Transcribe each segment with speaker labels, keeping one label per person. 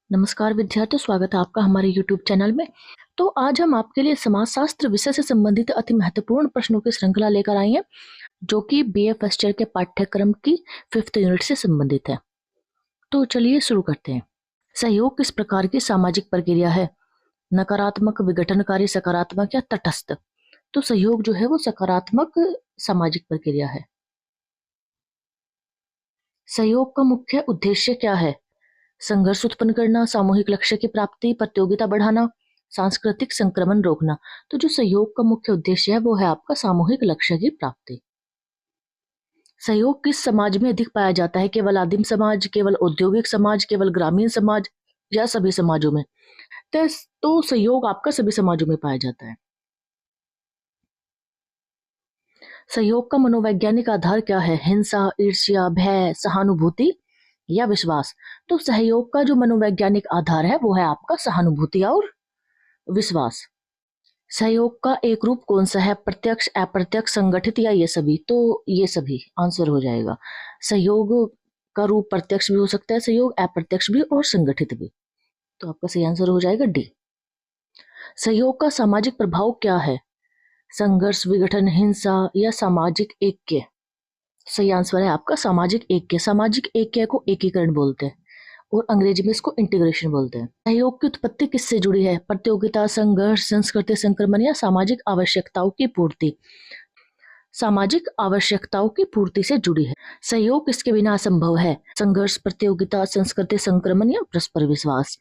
Speaker 1: नमस्कार विद्यार्थियों, स्वागत है आपका हमारे YouTube चैनल में। तो आज हम आपके लिए समाजशास्त्र विषय से संबंधित अति महत्वपूर्ण प्रश्नों की श्रृंखला लेकर आए हैं, जो कि BA फर्स्ट ईयर के पाठ्यक्रम की 5th यूनिट से संबंधित है। तो चलिए शुरू करते हैं। सहयोग किस प्रकार की सामाजिक प्रक्रिया है? नकारात्मक, विघटनकारी, सकारात्मक या तटस्थ? तो सहयोग जो है वो सकारात्मक सामाजिक प्रक्रिया है। सहयोग का मुख्य उद्देश्य क्या है? संघर्ष उत्पन्न करना, सामूहिक लक्ष्य की प्राप्ति, प्रतियोगिता बढ़ाना, सांस्कृतिक संक्रमण रोकना। तो जो सहयोग का मुख्य उद्देश्य है वो है आपका सामूहिक लक्ष्य की प्राप्ति। सहयोग किस समाज में अधिक पाया जाता है? केवल आदिम समाज, केवल औद्योगिक समाज, केवल ग्रामीण समाज या सभी समाजों में? तो सहयोग आपका सभी समाजों में पाया जाता है। सहयोग का मनोवैज्ञानिक आधार क्या है? हिंसा, ईर्ष्या, भय, सहानुभूति या विश्वास? तो सहयोग का जो मनोवैज्ञानिक आधार है वो है आपका सहानुभूति और विश्वास। सहयोग का एक रूप कौन सा है? प्रत्यक्ष, अप्रत्यक्ष, संगठित या ये सभी? तो ये सभी आंसर हो जाएगा। सहयोग का रूप प्रत्यक्ष भी हो सकता है, सहयोग अप्रत्यक्ष भी और संगठित भी। तो आपका सही आंसर हो जाएगा डी। सहयोग का सामाजिक प्रभाव क्या है? संघर्ष, विघटन, हिंसा या सामाजिक ऐक्य? सही आंसर है आपका सामाजिक ऐक्य। सामाजिक ऐक्य को एकीकरण बोलते हैं और अंग्रेजी में इसको इंटीग्रेशन बोलते हैं। सहयोग की उत्पत्ति किससे जुड़ी है? प्रतियोगिता, संघर्ष, संस्कृति संक्रमण या सामाजिक आवश्यकताओं की पूर्ति? सामाजिक आवश्यकताओं की पूर्ति से जुड़ी है। सहयोग किसके बिना असंभव है? संघर्ष, प्रतियोगिता, संस्कृति संक्रमण या परस्पर विश्वास?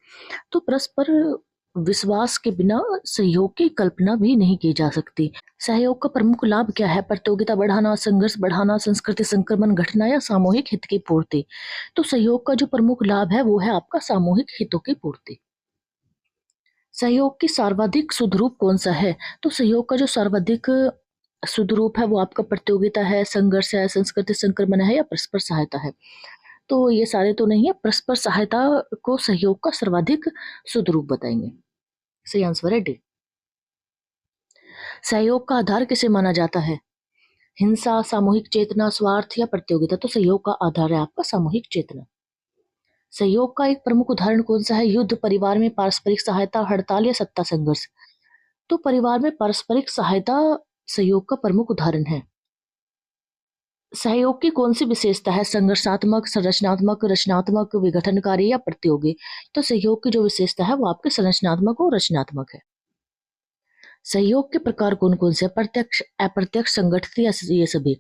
Speaker 1: तो परस्पर विश्वास के बिना सहयोग की कल्पना भी नहीं की जा सकती। सहयोग का प्रमुख लाभ क्या है? प्रतियोगिता बढ़ाना, संघर्ष बढ़ाना, संस्कृति संक्रमण घटना या सामूहिक हित की पूर्ति? तो सहयोग का जो प्रमुख लाभ है वो है आपका सामूहिक हितों की पूर्ति। सहयोग की सर्वाधिक शुद्ध रूप कौन सा है? तो सहयोग का जो सर्वाधिक शुद्ध रूप है वो आपका प्रतियोगिता है, संघर्ष है, संस्कृति संक्रमण है या परस्पर सहायता है? तो ये सारे तो नहीं है, परस्पर सहायता को सहयोग का सर्वाधिक शुद्ध रूप बताएंगे। सही आंसर है डी। सहयोग का आधार किसे माना जाता है? हिंसा, सामूहिक चेतना, स्वार्थ या प्रतियोगिता? तो सहयोग का आधार है आपका सामूहिक चेतना। सहयोग का एक प्रमुख उदाहरण कौन सा है? युद्ध, परिवार में पारस्परिक सहायता, हड़ताल या सत्ता संघर्ष? तो परिवार में पारस्परिक सहायता सहयोग का प्रमुख उदाहरण है। सहयोग की कौन सी विशेषता है? संघर्षात्मक, संरचनात्मक, रचनात्मक, विघटनकारी या प्रतियोगी? तो सहयोग की जो विशेषता है वो आपके संरचनात्मक और रचनात्मक है। सहयोग के प्रकार कौन कौन से? प्रत्यक्ष, अप्रत्यक्ष, संगठित या ये सभी?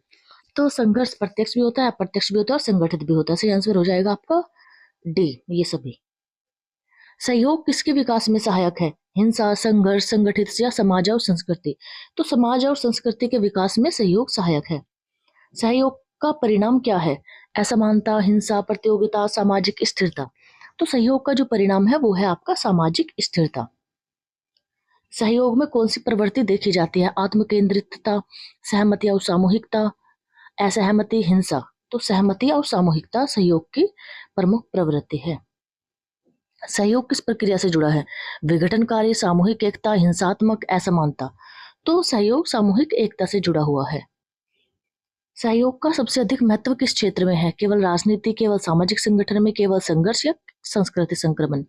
Speaker 1: तो संघर्ष प्रत्यक्ष भी होता है, अप्रत्यक्ष भी होता है और संगठित भी होता है। सही आंसर हो जाएगा आपका डी, ये सभी। सहयोग किसके विकास में सहायक है? हिंसा, संघर्ष, संगठित या समाज और संस्कृति? तो समाज और संस्कृति के विकास में सहयोग सहायक है। सहयोग का परिणाम क्या है? असमानता, हिंसा, प्रतियोगिता, सामाजिक स्थिरता? तो सहयोग का जो परिणाम है वो है आपका सामाजिक स्थिरता। सहयोग में कौन सी प्रवृत्ति देखी जाती है? आत्मकेंद्रितता, सहमति और सामूहिकता, असहमति, हिंसा? तो सहमति और सामूहिकता सहयोग की प्रमुख प्रवृत्ति है। सहयोग किस प्रक्रिया से जुड़ा है? विघटनकारी, सामूहिक एकता, हिंसात्मक, असमानता? तो सहयोग सामूहिक एकता से जुड़ा हुआ है। सहयोग का सबसे अधिक महत्व किस क्षेत्र में है? केवल राजनीति, केवल सामाजिक संगठन में, केवल संघर्ष या संस्कृति संक्रमण?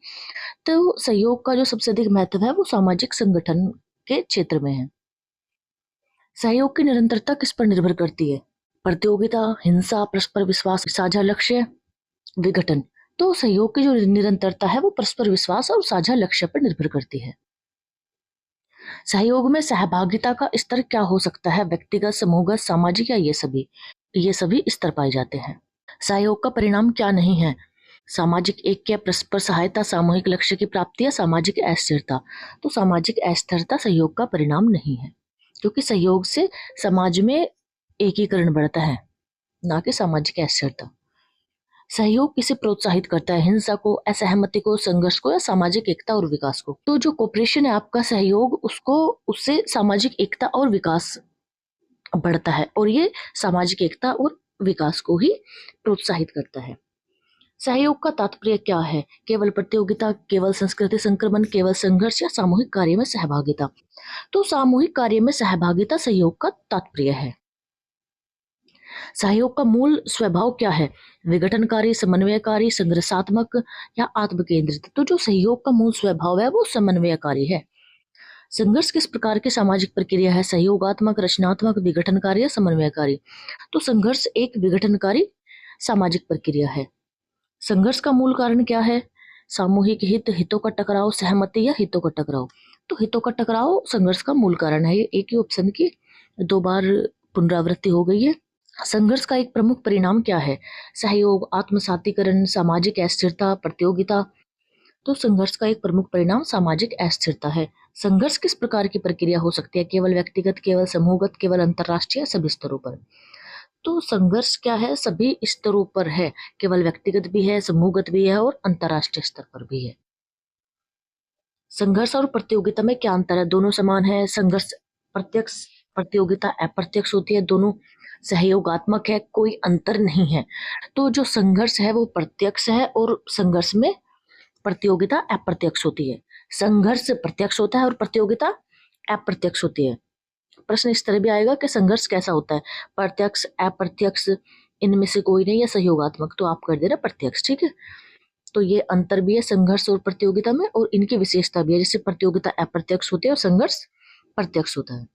Speaker 1: तो सहयोग का जो सबसे अधिक महत्व है वो सामाजिक संगठन के क्षेत्र में है। सहयोग की निरंतरता किस पर निर्भर करती है? प्रतियोगिता, हिंसा, परस्पर विश्वास, साझा लक्ष्य, विघटन? तो सहयोग की जो निरंतरता है वो परस्पर विश्वास और साझा लक्ष्य पर निर्भर करती है। सहयोग में सहभागिता का स्तर क्या हो सकता है? व्यक्तिगत, समूहगत, सामाजिक या ये सभी? ये सभी स्तर पाए जाते हैं। सहयोग का परिणाम क्या नहीं है? सामाजिक ऐक्य, परस्पर सहायता, सामूहिक लक्ष्य की प्राप्ति या सामाजिक अस्थिरता? तो सामाजिक अस्थिरता सहयोग का परिणाम नहीं है, क्योंकि सहयोग से समाज में एकीकरण बढ़ता है, ना कि सामाजिक अस्थिरता। सहयोग किसे प्रोत्साहित करता है? हिंसा को, असहमति को, संघर्ष को या सामाजिक एकता और विकास को? तो जो कोऑपरेशन है आपका सहयोग, उससे सामाजिक एकता और विकास बढ़ता है और ये सामाजिक एकता और विकास को ही प्रोत्साहित करता है। सहयोग का तात्पर्य क्या है? केवल प्रतियोगिता, केवल संस्कृति संक्रमण, केवल संघर्ष या सामूहिक कार्य में सहभागिता? तो सामूहिक कार्य में सहभागिता सहयोग का तात्पर्य है। सहयोग का मूल स्वभाव क्या है? विघटनकारी, समन्वयकारी, संघर्षात्मक या आत्मकेंद्रित? तो जो सहयोग का मूल स्वभाव है वो समन्वयकारी है। संघर्ष किस प्रकार की सामाजिक प्रक्रिया है? सहयोगात्मक, रचनात्मक, विघटनकारी या समन्वयकारी? तो संघर्ष एक विघटनकारी सामाजिक प्रक्रिया है। संघर्ष का मूल कारण क्या है? सामूहिक हित, हितों का टकराव, सहमति या हितों का टकराव? तो हितों का टकराव संघर्ष का मूल कारण है। ये एक ही ऑप्शन की 2 बार पुनरावृत्ति हो गई है। संघर्ष का एक प्रमुख परिणाम क्या है? सहयोग, आत्मसातीकरण, सामाजिक अस्थिरता, प्रतियोगिता? तो संघर्ष का एक प्रमुख परिणाम सामाजिक अस्थिरता है। संघर्ष किस प्रकार की प्रक्रिया हो सकती है? केवल व्यक्तिगत, केवल समूहगत, केवल अंतरराष्ट्रीय, सभी स्तरों पर? तो संघर्ष क्या है? सभी स्तरों पर है। केवल व्यक्तिगत भी है, समूहगत भी है और अंतरराष्ट्रीय स्तर पर भी है। संघर्ष और प्रतियोगिता में क्या अंतर है? दोनों समान है। संघर्ष प्रत्यक्ष, प्रतियोगिता अप्रत्यक्ष होती है। दोनों सहयोगात्मक है, कोई अंतर नहीं है। तो जो संघर्ष है वो प्रत्यक्ष है और संघर्ष में प्रतियोगिता अप्रत्यक्ष होती है। संघर्ष प्रत्यक्ष होता है और प्रतियोगिता अप्रत्यक्ष होती है। प्रश्न इस तरह भी आएगा कि संघर्ष कैसा होता है? प्रत्यक्ष, अप्रत्यक्ष, इनमें से कोई नहीं है सहयोगात्मक, तो आप कर दे रहे प्रत्यक्ष। ठीक है, तो ये अंतर भी है संघर्ष और प्रतियोगिता में और इनकी विशेषता भी है। जैसे प्रतियोगिता अप्रत्यक्ष होती है और संघर्ष प्रत्यक्ष होता है।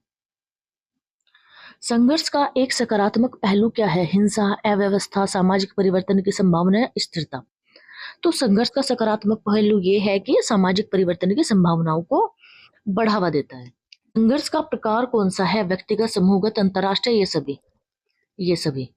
Speaker 1: संघर्ष का एक सकारात्मक पहलू क्या है? हिंसा, अव्यवस्था, सामाजिक परिवर्तन की संभावना, स्थिरता? तो संघर्ष का सकारात्मक पहलू ये है कि सामाजिक परिवर्तन की संभावनाओं को बढ़ावा देता है। संघर्ष का प्रकार कौन सा है? व्यक्तिगत, समूहगत, अंतरराष्ट्रीय? ये सभी।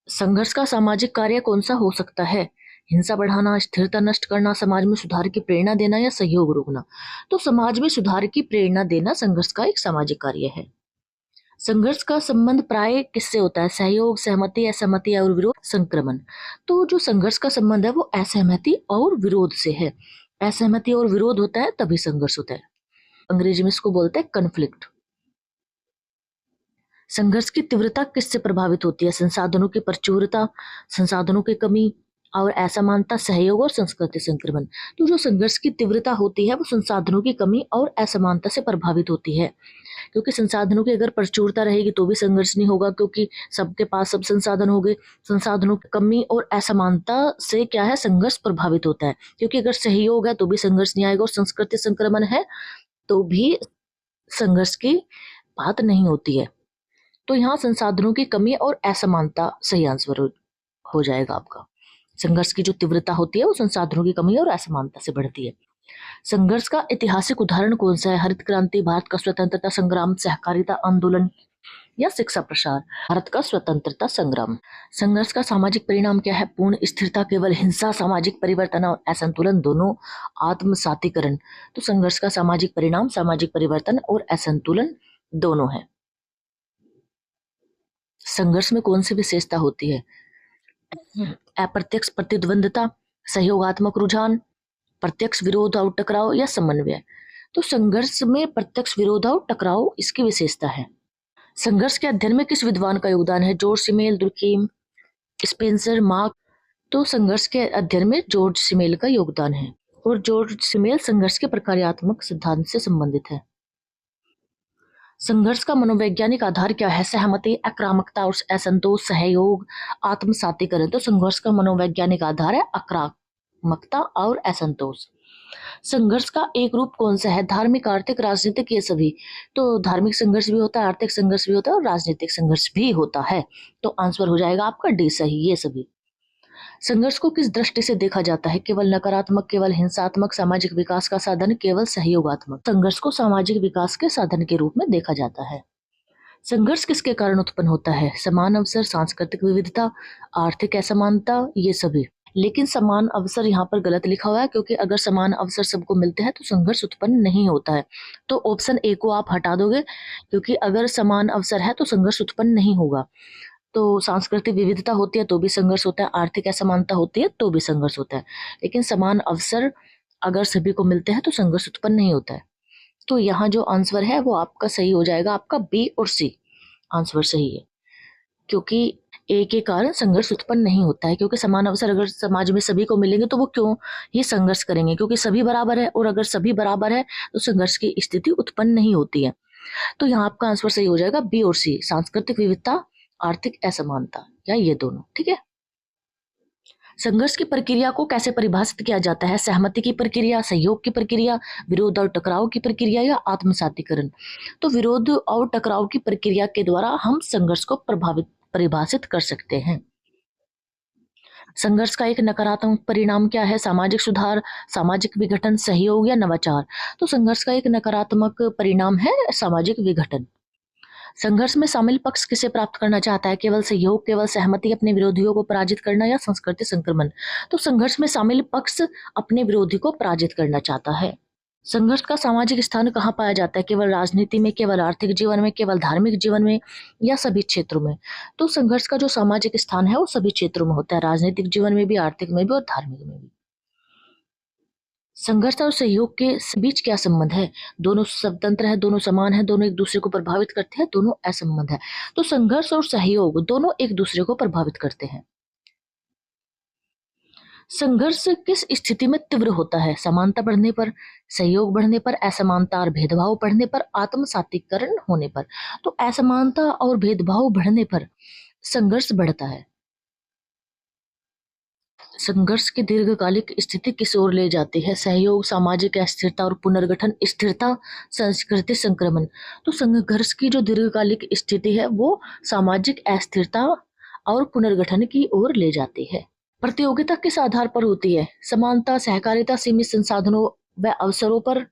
Speaker 1: संघर्ष का सामाजिक कार्य कौन सा हो सकता है? हिंसा बढ़ाना, स्थिरता नष्ट करना, समाज में सुधार की प्रेरणा देना या सहयोग रोकना? तो समाज में सुधार की प्रेरणा देना संघर्ष का एक सामाजिक कार्य है। संघर्ष का संबंध प्राय किससे होता है? सहयोग, सहमति, असहमति और विरोध, संक्रमण? तो जो संघर्ष का संबंध है वो असहमति और विरोध से है। असहमति और विरोध होता है तभी संघर्ष होता है। अंग्रेजी में इसको बोलते हैं कन्फ्लिक्ट। संघर्ष की तीव्रता किससे प्रभावित होती है? संसाधनों की प्रचुरता, संसाधनों की कमी और असमानता, सहयोग और संस्कृति संक्रमण? तो जो संघर्ष की तीव्रता होती है वो संसाधनों की कमी और असमानता से प्रभावित होती है। क्योंकि संसाधनों की अगर प्रचुरता रहेगी तो भी संघर्ष नहीं होगा, क्योंकि सबके पास सब संसाधन हो गए। संसाधनों की कमी और असमानता से क्या है? संघर्ष प्रभावित होता है। क्योंकि अगर सहयोग है तो भी संघर्ष नहीं आएगा और संस्कृति संक्रमण है तो भी संघर्ष की बात नहीं होती है। तो यहाँ संसाधनों की कमी और असमानता सही आंसर हो जाएगा आपका। संघर्ष की जो तीव्रता होती है वो संसाधनों की कमी और असमानता से बढ़ती है। संघर्ष का ऐतिहासिक उदाहरण कौन सा है? हरित क्रांति, भारत का स्वतंत्रता संग्राम, सहकारिता आंदोलन या शिक्षा प्रसार? भारत का स्वतंत्रता संग्राम। संघर्ष का सामाजिक परिणाम क्या है? पूर्ण स्थिरता, केवल हिंसा, सामाजिक परिवर्तन और असंतुलन, दोनों, आत्मसातीकरण? तो संघर्ष का सामाजिक परिणाम सामाजिक परिवर्तन और असंतुलन दोनों है। संघर्ष में कौन सी विशेषता होती है? अप्रत्यक्ष प्रतिद्वंदता, सहयोगात्मक रुझान, प्रत्यक्ष विरोध और टकराव या समन्वय? तो संघर्ष में प्रत्यक्ष विरोध और टकराव इसकी विशेषता है। संघर्ष के अध्ययन में किस विद्वान का योगदान है? George Simmel, दुर्कीम, Spencer, mark? तो संघर्ष के अध्ययन में जॉर्ज सिमेल का योगदान है और जॉर्ज सिमेल संघर्ष के प्रक्रियात्मक सिद्धांत से संबंधित है। संघर्ष का मनोवैज्ञानिक आधार क्या है? सहमति, आक्रामकता और असंतोष, सहयोग, आत्मसातीकरण? तो संघर्ष का मनोवैज्ञानिक आधार है आक्रामकता और असंतोष। संघर्ष का एक रूप कौन सा है? धार्मिक, आर्थिक, राजनीतिक? ये सभी। तो धार्मिक संघर्ष भी होता है, आर्थिक संघर्ष भी होता है और राजनीतिक संघर्ष भी होता है। तो आंसर हो जाएगा आपका डी सही, ये सभी। संघर्ष को किस दृष्टि से देखा जाता है? केवल नकारात्मक, केवल हिंसात्मक, सामाजिक विकास का साधन, केवल सहयोगात्मक? संघर्ष को सामाजिक विकास के साधन के रूप में देखा जाता है। संघर्ष किसके कारण उत्पन्न होता है? समान अवसर, सांस्कृतिक विविधता, आर्थिक असमानता? ये सभी। लेकिन समान अवसर यहाँ पर गलत लिखा हुआ है, क्योंकि अगर समान अवसर सबको मिलते हैं तो संघर्ष उत्पन्न नहीं होता है। तो ऑप्शन ए को आप हटा दोगे, क्योंकि अगर समान अवसर है तो संघर्ष उत्पन्न नहीं होगा। तो सांस्कृतिक विविधता होती है तो भी संघर्ष होता है, आर्थिक असमानता होती है तो भी संघर्ष होता है, लेकिन समान अवसर अगर सभी को मिलते हैं तो संघर्ष उत्पन्न नहीं होता है। तो यहाँ जो आंसर है वो आपका सही हो जाएगा, आपका बी और सी आंसर सही है, क्योंकि ए के कारण संघर्ष उत्पन्न नहीं होता है। क्योंकि समान अवसर अगर समाज में सभी को मिलेंगे तो वो क्यों ये संघर्ष करेंगे? क्योंकि सभी बराबर है, और अगर सभी बराबर है तो संघर्ष की स्थिति उत्पन्न नहीं होती है। तो यहाँ आपका आंसर सही हो जाएगा बी और सी, सांस्कृतिक विविधता, आर्थिक असमानता, या ये दोनों। ठीक है। संघर्ष की प्रक्रिया को कैसे परिभाषित किया जाता है? सहमति की प्रक्रिया, सहयोग की प्रक्रिया, विरोध और टकराव की प्रक्रिया, या आत्मसातीकरण। तो विरोध और टकराव की प्रक्रिया के द्वारा हम संघर्ष को परिभाषित कर सकते हैं। संघर्ष का एक नकारात्मक परिणाम क्या है? सामाजिक सुधार, सामाजिक विघटन, सहयोग या नवाचार। तो संघर्ष का एक नकारात्मक परिणाम है सामाजिक विघटन। संघर्ष में शामिल पक्ष किसे प्राप्त करना चाहता है? केवल सहयोग, केवल सहमति, अपने विरोधियों को पराजित करना, या संस्कृति संक्रमण। तो संघर्ष में शामिल पक्ष अपने विरोधी को पराजित करना चाहता है। संघर्ष का सामाजिक स्थान कहाँ पाया जाता है? केवल राजनीति में, केवल आर्थिक जीवन में, केवल धार्मिक जीवन में, या सभी क्षेत्रों में। तो संघर्ष का जो सामाजिक स्थान है वो सभी क्षेत्रों में होता है, राजनीतिक जीवन में भी, आर्थिक में भी और धार्मिक में भी। संघर्ष और सहयोग के बीच क्या संबंध है? दोनों स्वतंत्र है, दोनों समान है, दोनों एक दूसरे को प्रभावित करते हैं, दोनों असंबंध है। तो संघर्ष और सहयोग दोनों एक दूसरे को प्रभावित करते हैं। संघर्ष किस स्थिति में तीव्र होता है? समानता बढ़ने पर, सहयोग बढ़ने पर, असमानता और भेदभाव बढ़ने पर, आत्मसातीकरण होने पर। तो असमानता और भेदभाव बढ़ने पर संघर्ष बढ़ता है। संघर्ष की दीर्घकालिक स्थिति किस ओर ले जाती है? सहयोग, सामाजिक अस्थिरता और पुनर्गठन, स्थिरता, संस्कृति संक्रमण। तो संघर्ष की जो दीर्घकालिक स्थिति है वो सामाजिक अस्थिरता और पुनर्गठन की ओर ले जाती है। प्रतियोगिता किस आधार पर होती है? समानता, सहकारिता, सीमित संसाधनों व अवसरों पर,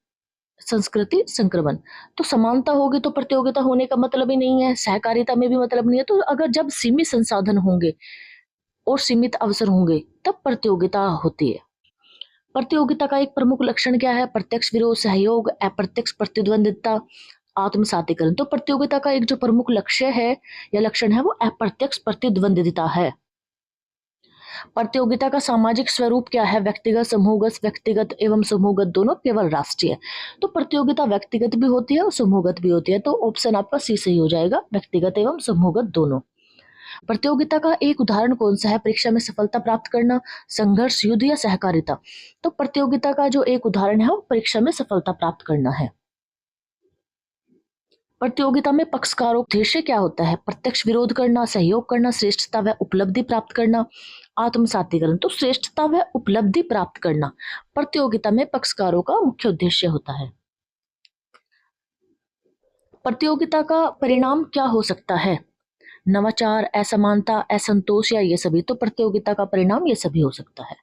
Speaker 1: संस्कृति संक्रमण। तो समानता होगी तो प्रतियोगिता होने का मतलब ही नहीं है, सहकारिता में भी मतलब नहीं है। तो अगर जब सीमित संसाधन होंगे और सीमित अवसर होंगे तब प्रतियोगिता होती है। प्रतियोगिता का एक प्रमुख लक्षण क्या है? प्रत्यक्ष विरोध, सहयोग, अप्रत्यक्ष प्रतिद्वंदिता, आत्मसातीकरण। तो प्रतियोगिता का एक जो प्रमुख लक्ष्य है या लक्षण है वो अप्रत्यक्ष प्रतिद्वंदिता है। प्रतियोगिता का सामाजिक स्वरूप क्या है? व्यक्तिगत, समूहगत, व्यक्तिगत एवं समूहगत दोनों, केवल राष्ट्रीय। तो प्रतियोगिता व्यक्तिगत भी होती है और समूहगत भी होती है। तो ऑप्शन आपका सी सही हो जाएगा, व्यक्तिगत एवं समूहगत दोनों। प्रतियोगिता का एक उदाहरण कौन सा है? परीक्षा में सफलता प्राप्त करना, संघर्ष, युद्ध, या सहकारिता। तो प्रतियोगिता का जो एक उदाहरण है वो परीक्षा में सफलता प्राप्त करना है। प्रतियोगिता में पक्षकारों उद्देश्य क्या होता है? प्रत्यक्ष विरोध करना, सहयोग करना, श्रेष्ठता व उपलब्धि प्राप्त करना, आत्मसातीकरण। तो श्रेष्ठता व उपलब्धि प्राप्त करना प्रतियोगिता में पक्षकारों का मुख्य उद्देश्य होता है। प्रतियोगिता का परिणाम क्या हो सकता है? नवाचार, असमानता, असंतोष, या ये सभी। तो प्रतियोगिता का परिणाम ये सभी हो सकता है।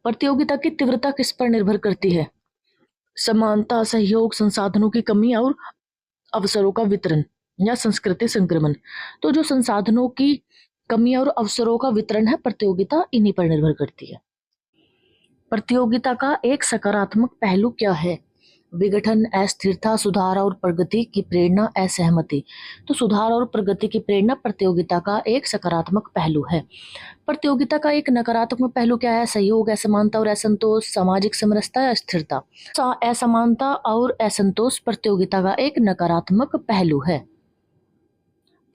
Speaker 1: प्रतियोगिता की तीव्रता किस पर निर्भर करती है? समानता, सहयोग, संसाधनों की कमी और अवसरों का वितरण, या संस्कृति संक्रमण। तो जो संसाधनों की कमी और अवसरों का वितरण है, प्रतियोगिता इन्हीं पर निर्भर करती है। प्रतियोगिता का एक सकारात्मक पहलू क्या है? विघटन, अस्थिरता, सुधार और प्रगति की प्रेरणा, असहमति। तो सुधार और प्रगति की प्रेरणा प्रतियोगिता का एक सकारात्मक पहलू है। प्रतियोगिता का एक नकारात्मक पहलू क्या है? सहयोग, असमानता और असंतोष, सामाजिक समरसता या स्थिरता। असमानता और असंतोष प्रतियोगिता का एक नकारात्मक पहलू है।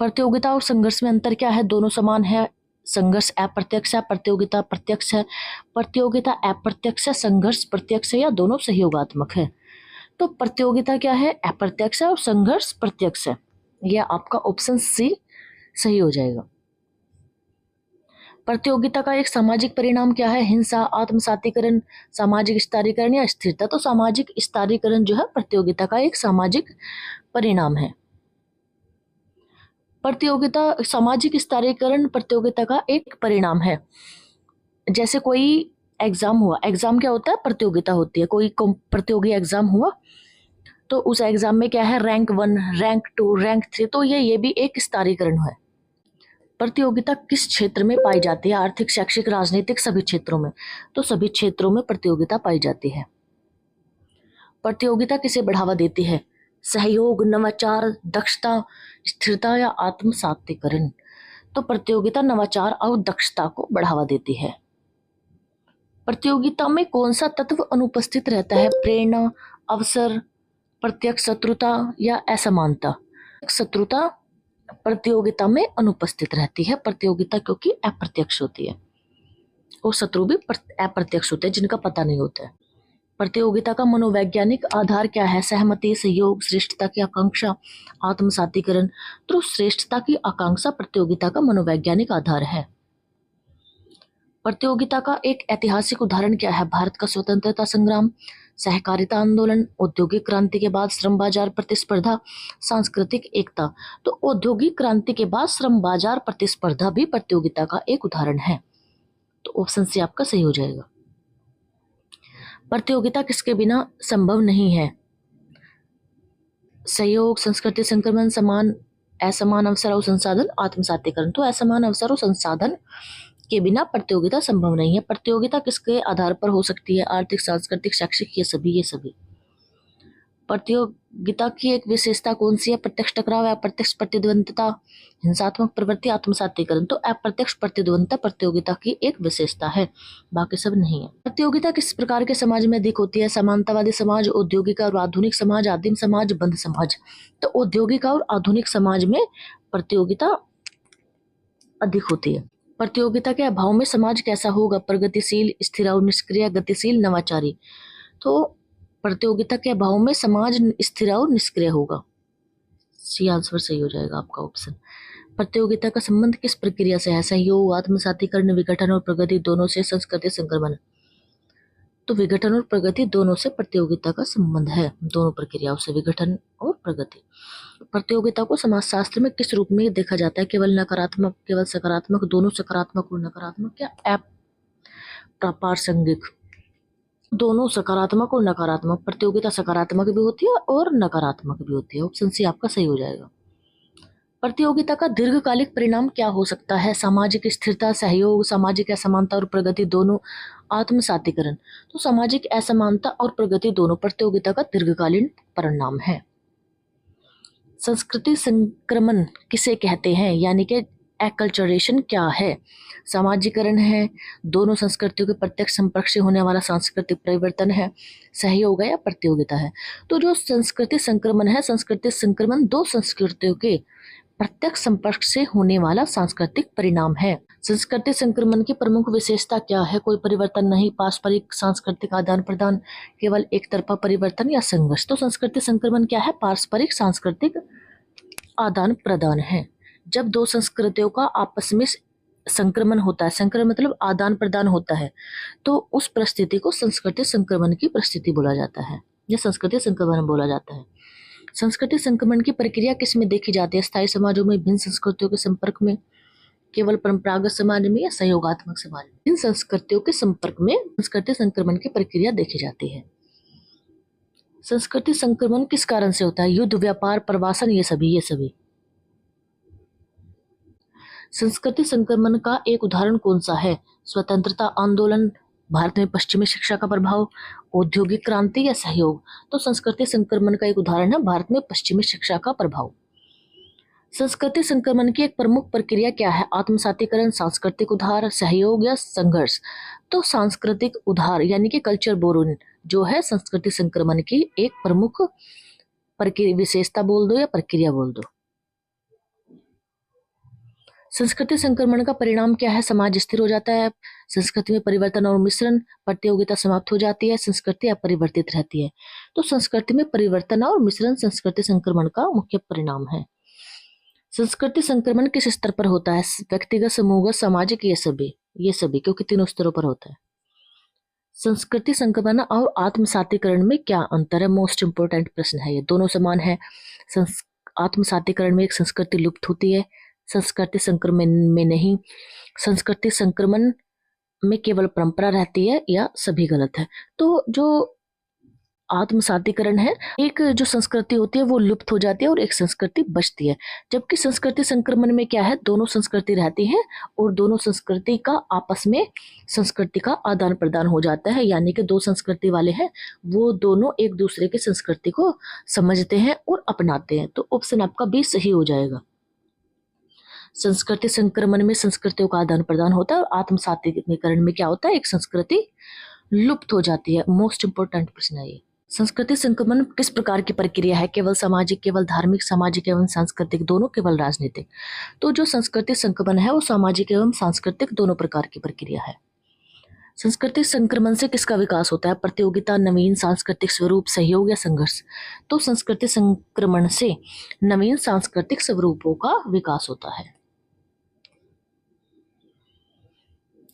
Speaker 1: प्रतियोगिता और संघर्ष में अंतर क्या है? दोनों समान है। संघर्ष अप्रत्यक्ष है, प्रतियोगिता प्रत्यक्ष है। प्रतियोगिता अप्रत्यक्ष है, संघर्ष प्रत्यक्ष है, या दोनों सहयोगात्मक है। तो प्रतियोगिता क्या है? अप्रत्यक्ष है और संघर्ष प्रत्यक्ष है। यह आपका ऑप्शन सी सही हो जाएगा। प्रतियोगिता का एक सामाजिक परिणाम क्या है? हिंसा, आत्मसातीकरण, सामाजिक स्तरीकरण, या स्थिरता। तो सामाजिक स्तरीकरण जो है प्रतियोगिता का एक सामाजिक परिणाम है। प्रतियोगिता, सामाजिक स्तरीकरण प्रतियोगिता का एक परिणाम है। जैसे कोई एग्जाम हुआ, एग्जाम क्या होता है? प्रतियोगिता होती है। कोई प्रतियोगी एग्जाम हुआ तो उस एग्जाम में क्या है? Rank 1, rank 2, rank 3। तो ये भी एक स्तरीकरण है। प्रतियोगिता किस क्षेत्र में पाई जाती है? आर्थिक, शैक्षिक, राजनीतिक, सभी क्षेत्रों में। तो सभी क्षेत्रों में प्रतियोगिता पाई जाती है। प्रतियोगिता किसे बढ़ावा देती है? सहयोग, नवाचार, दक्षता, स्थिरता, या आत्मसातीकरण। तो प्रतियोगिता नवाचार और दक्षता को बढ़ावा देती है। प्रतियोगिता में कौन सा तत्व अनुपस्थित रहता है? प्रेरणा, अवसर, प्रत्यक्ष शत्रुता, या असमानता। शत्रुता प्रतियोगिता में अनुपस्थित रहती है। प्रतियोगिता क्योंकि अप्रत्यक्ष होती है और शत्रु भी अप्रत्यक्ष होते हैं जिनका पता नहीं होता है। प्रतियोगिता का मनोवैज्ञानिक आधार क्या है? सहमति, सहयोग, श्रेष्ठता की आकांक्षा, आत्मसातीकरण। तो श्रेष्ठता की आकांक्षा प्रतियोगिता का मनोवैज्ञानिक आधार है। प्रतियोगिता का एक ऐतिहासिक उदाहरण क्या है? भारत का स्वतंत्रता संग्राम, सहकारिता आंदोलन, औद्योगिक क्रांति के बाद श्रम बाजार प्रतिस्पर्धा, सांस्कृतिक एकता। तो औद्योगिक क्रांति के बाद श्रम बाजार प्रतिस्पर्धा भी प्रतियोगिता का एक उदाहरण है। तो ऑप्शन सी आपका सही हो जाएगा। प्रतियोगिता किसके बिना संभव नहीं है? सहयोग, संस्कृति संक्रमण, समान असमान अवसर और संसाधन, आत्मसातीकरण। तो असमान अवसर और संसाधन के बिना प्रतियोगिता संभव नहीं है। प्रतियोगिता किसके आधार पर हो सकती है? आर्थिक, सांस्कृतिक, शैक्षिक, ये सभी। प्रतियोगिता की एक विशेषता कौन सी है? प्रत्यक्ष टकराव, अप्रत्यक्ष प्रतिद्वंदता, हिंसात्मक प्रवृत्ति, आत्मसातीकरण। तो अप्रत्यक्ष प्रतिद्वंदता प्रतियोगिता की एक विशेषता है, बाकी सब नहीं है। प्रतियोगिता किस प्रकार के समाज में अधिक होती है? समानतावादी समाज, औद्योगिक और आधुनिक समाज, आदिम समाज, बंध समाज। तो औद्योगिक और आधुनिक समाज में प्रतियोगिता अधिक होती है। प्रतियोगिता के अभाव में समाज कैसा होगा? प्रगतिशील, स्थिर और निष्क्रिय, गतिशील, नवाचारी। तो प्रतियोगिता के अभाव में समाज स्थिर और निष्क्रिय होगा। सी आंसर सही हो जाएगा आपका ऑप्शन। प्रतियोगिता का संबंध किस प्रक्रिया से है? सहयोग, आत्मसातीकरण, विघटन और प्रगति दोनों से, संस्कृति संक्रमण। तो विघटन और प्रगति दोनों से प्रतियोगिता का संबंध है, दोनों प्रक्रियाओं से, विघटन और प्रगति। प्रतियोगिता को समाजशास्त्र में किस रूप में देखा जाता है? केवल नकारात्मक, केवल सकारात्मक, दोनों सकारात्मक और नकारात्मक, या अप्रासंगिक? दोनों सकारात्मक और नकारात्मक। प्रतियोगिता सकारात्मक भी होती है और नकारात्मक भी होती है। ऑप्शन सी आपका सही हो जाएगा। प्रतियोगिता का दीर्घकालिक परिणाम क्या हो सकता है? सामाजिक स्थिरता, सहयोग, सामाजिक असमानता और प्रगति दोनों, आत्मसातीकरण। तो सामाजिक असमानता और प्रगति दोनों प्रतियोगिता का दीर्घकालीन परिणाम है। संस्कृति संक्रमण किसे कहते हैं? यानी कि एक्लचरेशन क्या है? सामाजिकरण है, दोनों संस्कृतियों के प्रत्यक्ष संपर्क से होने वाला सांस्कृतिक परिवर्तन है, सहयोग है, या प्रतियोगिता है। तो जो संस्कृति संक्रमण है, संस्कृति संक्रमण दो संस्कृतियों के प्रत्यक्ष संपर्क से होने वाला सांस्कृतिक परिणाम है। संस्कृति संक्रमण की प्रमुख विशेषता क्या है? कोई परिवर्तन नहीं, पारस्परिक सांस्कृतिक आदान प्रदान, केवल एक तरफा परिवर्तन, या संघर्ष। तो संस्कृति संक्रमण क्या है? पारस्परिक सांस्कृतिक आदान प्रदान है। जब दो संस्कृतियों का आपस में संक्रमण होता है, संक्रमण मतलब आदान प्रदान होता है, तो उस परिस्थिति को संस्कृति संक्रमण की परिस्थिति बोला जाता है, या संस्कृति संक्रमण बोला जाता है। संस्कृति संक्रमण की प्रक्रिया किस में देखी जाती है? स्थायी समाजों में, भिन्न संस्कृतियों के संपर्क में, केवल परंपरागत समाज में, या सहयोगात्मक समाज में? इन संस्कृतियों के संपर्क में संस्कृति संक्रमण की प्रक्रिया देखी जाती है। संस्कृति संक्रमण किस कारण से होता है? युद्ध, व्यापार, प्रवासन, ये सभी। संस्कृति संक्रमण का एक उदाहरण कौन सा है? स्वतंत्रता आंदोलन, भारत में पश्चिमी शिक्षा का प्रभाव, औद्योगिक क्रांति, या सहयोग। तो संस्कृति संक्रमण का एक उदाहरण है भारत में पश्चिमी शिक्षा का प्रभाव। संस्कृति संक्रमण की एक प्रमुख प्रक्रिया क्या है? आत्मसातीकरण, सांस्कृतिक उधार, सहयोग, या संघर्ष। तो सांस्कृतिक उधार यानी कि कल्चर बोरोइंग जो है संस्कृति संक्रमण की एक प्रमुख प्रक्रिया, विशेषता बोल दो या प्रक्रिया बोल दो। संस्कृति संक्रमण का परिणाम क्या है? समाज स्थिर हो जाता है, संस्कृति में परिवर्तन और मिश्रण, प्रतियोगिता समाप्त हो जाती है, संस्कृति अपरिवर्तित रहती है। तो संस्कृति में परिवर्तन और मिश्रण संस्कृति संक्रमण का मुख्य परिणाम है। संस्कृति संक्रमण किस स्तर पर होता है? व्यक्तिगत, समूहगत, सामाजिक, ये सभी क्योंकि तीनों स्तरों पर होता है। संस्कृति संक्रमण और आत्मसातीकरण में क्या अंतर है? मोस्ट इंपोर्टेंट प्रश्न है ये। दोनों समान है। आत्मसातीकरण में एक संस्कृति लुप्त होती है, संस्कृति संक्रमण में नहीं। संस्कृति संक्रमण में केवल परंपरा रहती है, या सभी गलत है। तो जो आत्मसातीकरण है, एक जो संस्कृति होती है वो लुप्त हो जाती है और एक संस्कृति बचती है। जबकि संस्कृति संक्रमण में क्या है? दोनों संस्कृति रहती है और दोनों संस्कृति का आपस में संस्कृति का आदान प्रदान हो जाता है, यानी कि दो संस्कृति वाले हैं वो दोनों एक दूसरे की संस्कृति को समझते हैं और अपनाते हैं। तो ऑप्शन आपका बी सही हो जाएगा। संस्कृति संक्रमण में संस्कृतियों का आदान प्रदान होता है और आत्मसातीकरण में क्या होता है? एक संस्कृति लुप्त हो जाती है। मोस्ट इंपोर्टेंट प्रश्न है ये। संस्कृति संक्रमण किस प्रकार की प्रक्रिया है? केवल सामाजिक, केवल धार्मिक, सामाजिक एवं सांस्कृतिक, दोनों, केवल राजनीतिक। तो जो संस्कृति संक्रमण है वो सामाजिक एवं सांस्कृतिक दोनों प्रकार की प्रक्रिया है। संस्कृति संक्रमण से किसका विकास होता है? प्रतियोगिता, नवीन सांस्कृतिक स्वरूप, सहयोग या संघर्ष? तो संस्कृति संक्रमण से नवीन सांस्कृतिक स्वरूपों का विकास होता है।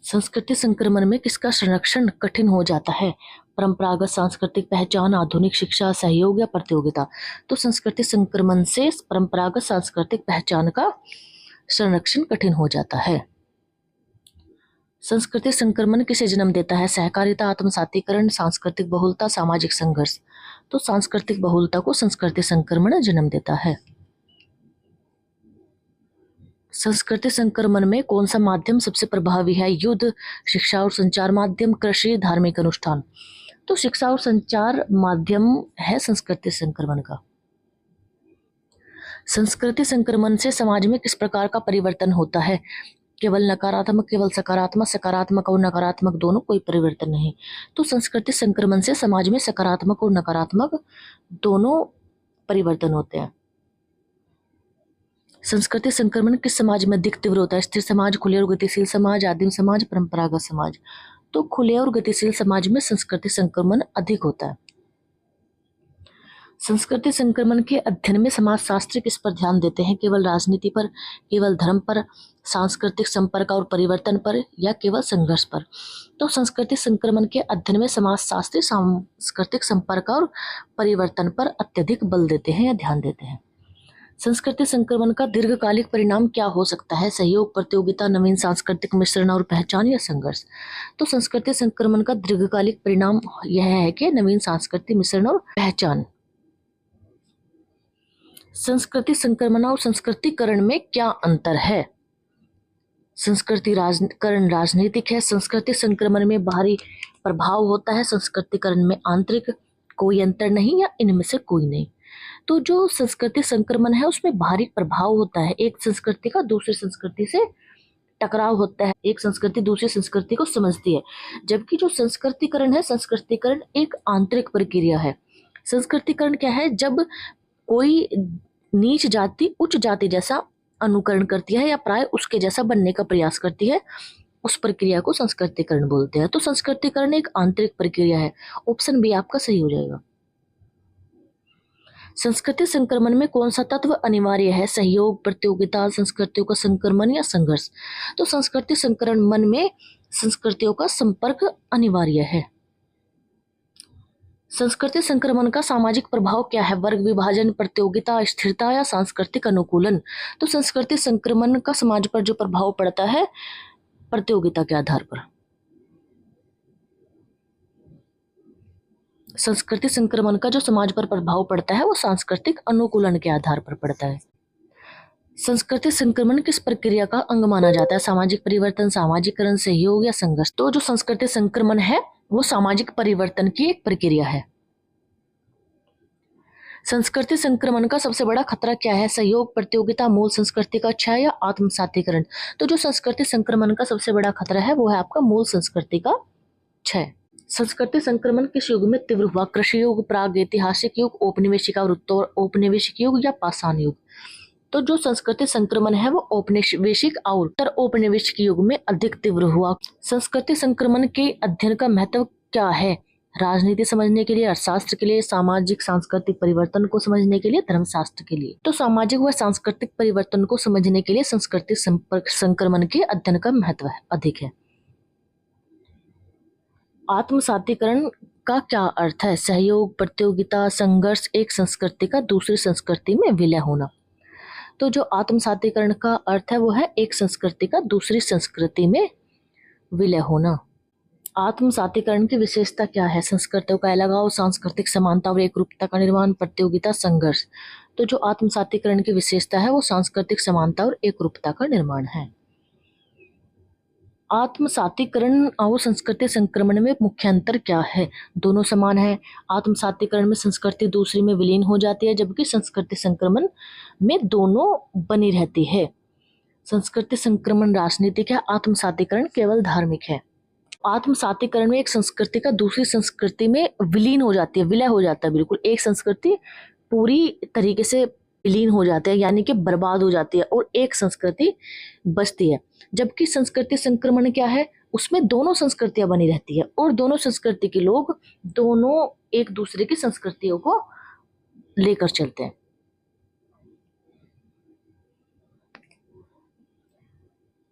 Speaker 1: संस्कृति संक्रमण में किसका संरक्षण कठिन हो जाता है? परंपरागत सांस्कृतिक पहचान, आधुनिक शिक्षा, सहयोग या प्रतियोगिता? तो संस्कृति संक्रमण से परंपरागत सांस्कृतिक पहचान का संरक्षण कठिन हो जाता है। संस्कृति संक्रमण किसे जन्म देता है? सहकारिता, आत्मसातीकरण, सांस्कृतिक बहुलता, सामाजिक संघर्ष? तो सांस्कृतिक बहुलता को संस्कृति संक्रमण जन्म देता है। संस्कृति संक्रमण में कौन सा माध्यम सबसे प्रभावी है? युद्ध, शिक्षा और संचार माध्यम, कृषि, धार्मिक अनुष्ठान? तो शिक्षा और संचार माध्यम है संस्कृति संक्रमण का। संस्कृति संक्रमण से समाज में किस प्रकार का परिवर्तन होता है? केवल नकारात्मक, केवल सकारात्मक, सकारात्मक और नकारात्मक दोनों, कोई परिवर्तन नहीं। तो संस्कृति संक्रमण से समाज में सकारात्मक और नकारात्मक दोनों परिवर्तन होते हैं। संस्कृति संक्रमण किस समाज में अधिक तीव्र होता है? स्थिर समाज, खुले और गतिशील समाज, आदिम समाज, परंपरागत समाज? तो खुले और गतिशील समाज में संस्कृति संक्रमण अधिक होता है। संस्कृति संक्रमण के अध्ययन में समाजशास्त्री किस पर ध्यान देते हैं? केवल राजनीति पर, केवल धर्म पर, सांस्कृतिक संपर्क और परिवर्तन पर या केवल संघर्ष पर? तो संस्कृति संक्रमण के अध्ययन में समाजशास्त्री सांस्कृतिक संपर्क और परिवर्तन पर अत्यधिक बल देते हैं या ध्यान देते हैं। संस्कृति संक्रमण का दीर्घकालिक परिणाम क्या हो सकता है? सहयोग, प्रतियोगिता, नवीन सांस्कृतिक मिश्रण और पहचान या संघर्ष? तो संस्कृति संक्रमण का दीर्घकालिक परिणाम यह है कि नवीन सांस्कृतिक मिश्रण और पहचान। संस्कृति संक्रमण और संस्कृतिकरण में क्या अंतर है? संस्कृतिकरण राजनीतिक है, संस्कृति संक्रमण में बाहरी प्रभाव होता है, संस्कृतिकरण में आंतरिक। कोई अंतर नहीं या इनमें से कोई नहीं। तो जो संस्कृति संक्रमण है उसमें बाहरी प्रभाव होता है, एक संस्कृति का दूसरी संस्कृति से टकराव होता है, एक संस्कृति दूसरी संस्कृति को समझती है। जबकि जो संस्कृतिकरण है, संस्कृतिकरण एक आंतरिक प्रक्रिया है। संस्कृतिकरण क्या है? जब कोई नीच जाति उच्च जाति जैसा अनुकरण करती है या प्राय उसके जैसा बनने का प्रयास करती है, उस प्रक्रिया को संस्कृतिकरण बोलते हैं। तो संस्कृतिकरण एक आंतरिक प्रक्रिया है। ऑप्शन बी आपका सही हो जाएगा। संस्कृति संक्रमण में कौन सा तत्व अनिवार्य है? सहयोग, प्रतियोगिता, संस्कृतियों का संक्रमण या संघर्ष? तो संस्कृति संक्रमण में संस्कृतियों का संपर्क अनिवार्य है। संस्कृति संक्रमण का सामाजिक प्रभाव क्या है? वर्ग विभाजन, प्रतियोगिता, स्थिरता या सांस्कृतिक अनुकूलन? तो संस्कृति संक्रमण का समाज पर जो प्रभाव पड़ता है प्रतियोगिता के आधार पर। संस्कृति संक्रमण का जो समाज पर प्रभाव पड़ता है वो सांस्कृतिक अनुकूलन के आधार पर पड़ता है। संस्कृति संक्रमण किस प्रक्रिया का अंग माना जाता है? सामाजिक परिवर्तन, सामाजिकरण, सहयोग या संघर्ष? तो जो संस्कृति संक्रमण है वो सामाजिक परिवर्तन की एक प्रक्रिया है। संस्कृति संक्रमण का सबसे बड़ा खतरा क्या है? सहयोग, प्रतियोगिता, मूल संस्कृति का क्षय या आत्मसातीकरण? तो जो संस्कृति संक्रमण का सबसे बड़ा खतरा है वो है आपका मूल संस्कृति का क्षय। संस्कृति संक्रमण किस युग में तीव्र हुआ? कृषि युग, प्राग ऐतिहासिक युग, औपनिवेशिक और उत्तर औपनिवेशिक युग या पाषाण युग? तो जो संस्कृति संक्रमण है वो औपनिवेशिक और उत्तर औपनिवेशिक युग में अधिक तीव्र हुआ। संस्कृति संक्रमण के अध्ययन का महत्व क्या है? राजनीति समझने के लिए, अर्थशास्त्र के लिए, सामाजिक सांस्कृतिक परिवर्तन को समझने के लिए, धर्मशास्त्र के लिए? तो सामाजिक व सांस्कृतिक परिवर्तन को समझने के लिए संस्कृति संक्रमण के अध्ययन का महत्व अधिक है। आत्मसातीकरण का क्या अर्थ है? सहयोग, प्रतियोगिता, संघर्ष, एक संस्कृति का दूसरी संस्कृति में विलय होना। तो जो आत्मसातीकरण का अर्थ है वो है एक संस्कृति का दूसरी संस्कृति में विलय होना। आत्मसातीकरण की विशेषता क्या है? संस्कृतियों का अलगाव, सांस्कृतिक समानता और एक रूपता का निर्माण, प्रतियोगिता, संघर्ष? तो जो आत्मसातीकरण की विशेषता है वो सांस्कृतिक समानता और एक रूपता का निर्माण है। आत्मसातीकरण और संस्कृति संक्रमण में मुख्य अंतर क्या है? दोनों समान है। आत्मसातीकरण में संस्कृति दूसरी में विलीन हो जाती है, जबकि संस्कृति संक्रमण में दोनों बनी रहती है। संस्कृति संक्रमण राजनीतिक है, आत्मसातीकरण केवल धार्मिक है। आत्मसातीकरण में एक संस्कृति का दूसरी संस्कृति में विलीन हो जाती है, विलय हो जाता है, बिल्कुल एक संस्कृति पूरी तरीके से विलीन हो जाती है, यानी कि बर्बाद हो जाती है और एक संस्कृति बचती है। जबकि संस्कृति संक्रमण क्या है? उसमें दोनों संस्कृतियां बनी रहती है और दोनों संस्कृति के लोग दोनों एक दूसरे की संस्कृतियों को लेकर चलते हैं।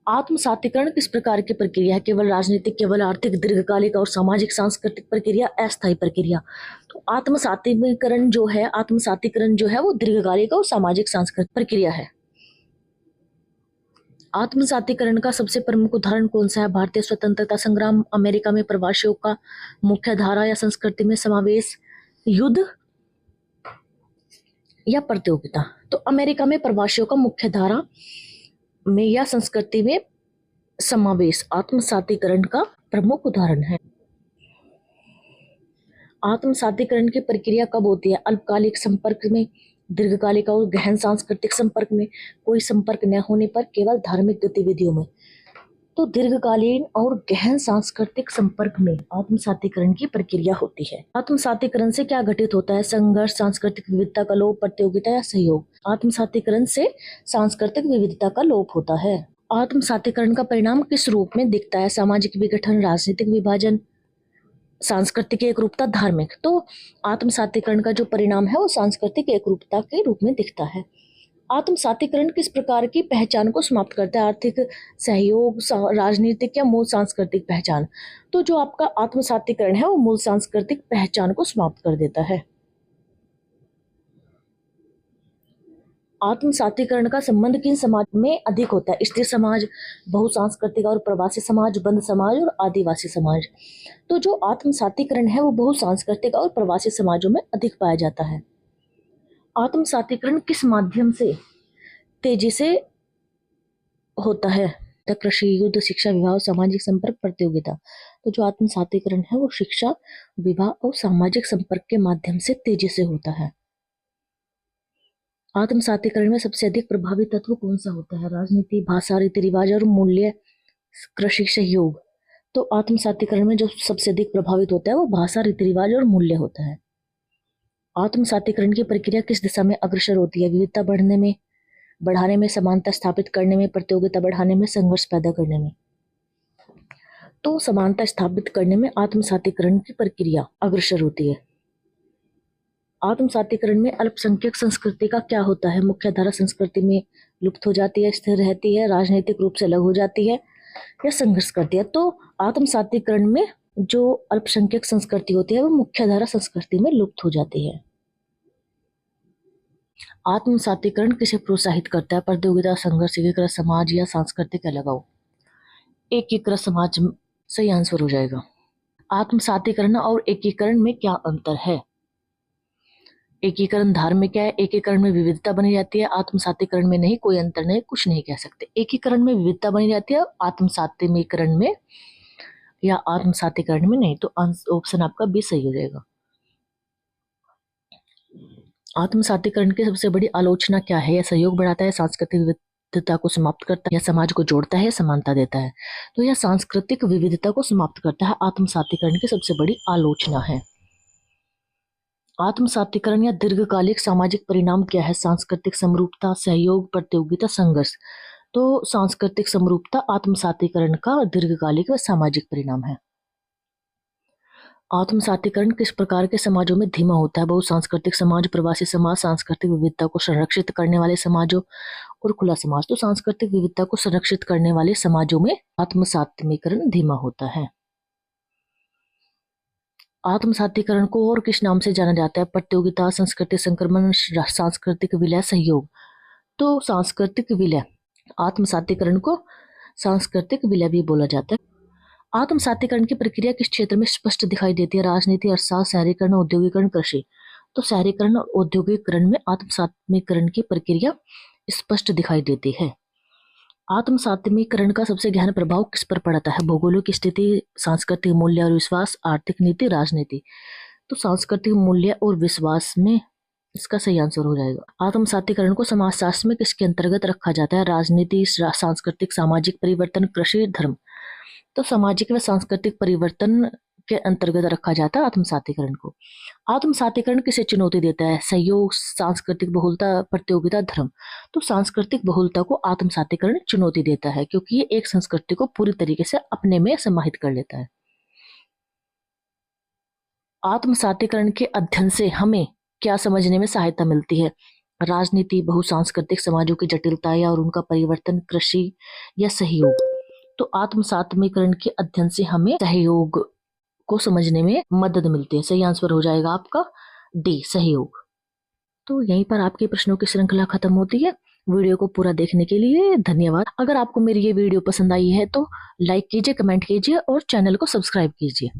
Speaker 1: आत्मसातीकरण किस प्रकार की प्रक्रिया है? केवल राजनीतिक, केवल आर्थिक, दीर्घकालिक और सामाजिक सांस्कृतिक प्रक्रिया, अस्थायी प्रक्रिया। तो आत्मसातीकरण जो है वो दीर्घकालिक और सामाजिक सांस्कृतिक प्रक्रिया है। आत्मसातीकरण का सबसे प्रमुख उदाहरण कौन सा है? भारतीय स्वतंत्रता संग्राम, अमेरिका में प्रवासियों का मुख्य धारा या संस्कृति में समावेश, युद्ध या प्रतियोगिता। तो अमेरिका में प्रवासियों का मुख्य धारा में या संस्कृति में समावेश आत्मसातीकरण का प्रमुख उदाहरण है। आत्मसातीकरण की प्रक्रिया कब होती है? अल्पकालिक संपर्क में, दीर्घकालिक और गहन सांस्कृतिक संपर्क में, कोई संपर्क न होने पर, केवल धार्मिक गतिविधियों में। तो दीर्घकालीन और गहन सांस्कृतिक संपर्क में आत्मसातीकरण की प्रक्रिया होती है। आत्मसातीकरण से क्या घटित होता है? संघर्ष, सांस्कृतिक विविधता का लोप, प्रतियोगिता या सहयोग। आत्मसातीकरण से सांस्कृतिक विविधता का लोप होता है। आत्मसातीकरण का परिणाम किस रूप में दिखता है? सामाजिक विघटन, राजनीतिक विभाजन, सांस्कृतिक एकरूपता, धार्मिक। तो आत्मसातीकरण का जो परिणाम है वो सांस्कृतिक एकरूपता के रूप में दिखता है। आत्मसातीकरण किस प्रकार की पहचान को समाप्त करता है? आर्थिक, सहयोग, राजनीतिक या मूल सांस्कृतिक पहचान। तो जो आपका आत्मसातीकरण है वो मूल सांस्कृतिक पहचान को समाप्त कर देता है। आत्मसातीकरण का संबंध किन समाज में अधिक होता है? स्त्री समाज, बहुसांस्कृतिक और प्रवासी समाज, बंद समाज और आदिवासी समाज। तो जो आत्मसातीकरण है वो बहुसांस्कृतिक और प्रवासी समाजों में अधिक पाया जाता है। आत्मसातीकरण किस माध्यम से तेजी से होता है? कृषि, युद्ध, शिक्षा, विवाह, सामाजिक संपर्क, प्रतियोगिता। तो जो आत्मसातीकरण है वो शिक्षा, विवाह और सामाजिक संपर्क के माध्यम से तेजी से होता है। आत्मसातीकरण में सबसे अधिक प्रभावी तत्व कौन सा होता है? राजनीति, भाषा, रीति रिवाज और मूल्य, कृषि, सहयोग। तो आत्मसातीकरण में जो सबसे अधिक प्रभावित होता है वो भाषा, रीति रिवाज और मूल्य होता है। आत्मसातीकरण की प्रक्रिया किस दिशा में अग्रसर होती है? विविधता बढ़ाने में, समानता स्थापित करने में, प्रतियोगिता बढ़ाने में, संघर्ष पैदा करने में। तो समानता स्थापित करने में आत्मसातीकरण की प्रक्रिया अग्रसर होती है। आत्मसातीकरण में अल्पसंख्यक संस्कृति का क्या होता है? मुख्यधारा संस्कृति में लुप्त हो जाती है, स्थिर रहती है, राजनीतिक रूप से अलग हो जाती है या संघर्ष करती है। तो आत्मसातीकरण में जो अल्पसंख्यक संस्कृति होती है वो मुख्यधारा संस्कृति में लुप्त हो जाती है। आत्मसातीकरण किसे प्रोत्साहित करता है? प्रतियोगिता, संघर्ष, एकीकृत समाज या सांस्कृतिक अलगाव। एकीकृत समाज सही आंसर हो जाएगा। आत्मसातीकरण और एकीकरण में क्या अंतर है? एकीकरण धार्मिक है, एकीकरण में विविधता बनी रहती है, आत्मसातीकरण में नहीं, कोई अंतर नहीं, कुछ नहीं कह सकते। एकीकरण में विविधता बनी रहती है, आत्मसातीकरण में या आत्मसातीकरण में नहीं। तो ऑप्शन आपका बी सही हो जाएगा। आत्मसातीकरण की सबसे बड़ी आलोचना क्या है? यह सहयोग बढ़ाता है, सांस्कृतिक विविधता को समाप्त करता है, या समाज को जोड़ता है, समानता देता है। तो यह सांस्कृतिक विविधता को समाप्त करता है, आत्मसातीकरण की सबसे बड़ी आलोचना है। आत्मसातीकरण या दीर्घकालिक सामाजिक परिणाम क्या है? सांस्कृतिक समरूपता, सहयोग, प्रतियोगिता, संघर्ष। तो सांस्कृतिक समरूपता आत्मसातीकरण का दीर्घकालिक व सामाजिक परिणाम है। आत्मसातीकरण किस प्रकार के समाजों में धीमा होता है? बहुसांस्कृतिक समाज, प्रवासी समाज, सांस्कृतिक विविधता को संरक्षित करने वाले समाजों और खुला समाज। तो सांस्कृतिक विविधता को संरक्षित करने वाले समाजों में आत्मसातीकरण धीमा होता है। आत्मसातीकरण को और किस नाम से जाना जाता है? प्रतियोगिता, सांस्कृतिक संक्रमण, सांस्कृतिक विलय, सहयोग। तो सांस्कृतिक विलय, आत्मसातीकरण को सांस्कृतिक विलय भी बोला जाता है। आत्मसातीकरण की प्रक्रिया किस क्षेत्र में स्पष्ट दिखाई देती है? राजनीति, अर्थशास्त्र, शहरीकरण, औद्योगिकरण, कृषि। तो शहरीकरण और औद्योगिकरण में आत्मसातीकरण की प्रक्रिया स्पष्ट दिखाई देती है। आत्मसातीकरण का सबसे गहन प्रभाव किस पर पड़ता है? भौगोलिक स्थिति, सांस्कृतिक मूल्य और विश्वास, आर्थिक नीति, राजनीति। तो सांस्कृतिक मूल्य और विश्वास में इसका सही आंसर हो जाएगा। आत्मसातीकरण को समाजशास्त्र में किसके अंतर्गत रखा जाता है? राजनीति, सांस्कृतिक, सामाजिक परिवर्तन, कृषि, धर्म। तो सामाजिक व सांस्कृतिक परिवर्तन के अंतर्गत रखा जाता है आत्मसातीकरण को। आत्मसातीकरण किसे चुनौती देता है? सहयोग, सांस्कृतिक बहुलता, प्रतियोगिता, धर्म। तो सांस्कृतिक बहुलता को आत्मसातीकरण चुनौती देता है क्योंकि ये एक संस्कृति को पूरी तरीके से अपने में समाहित कर लेता है। आत्मसातीकरण के अध्ययन से हमें क्या समझने में सहायता मिलती है? राजनीति, बहुसांस्कृतिक समाजों की जटिलता या और उनका परिवर्तन, कृषि या सहयोग। तो आत्मसातीकरण के अध्ययन से हमें सहयोग को समझने में मदद मिलती है। सही आंसर हो जाएगा आपका डी, सहयोग। तो यहीं पर आपके प्रश्नों की श्रृंखला खत्म होती है। वीडियो को पूरा देखने के लिए धन्यवाद। अगर आपको मेरी ये वीडियो पसंद आई है तो लाइक कीजिए, कमेंट कीजिए और चैनल को सब्सक्राइब कीजिए।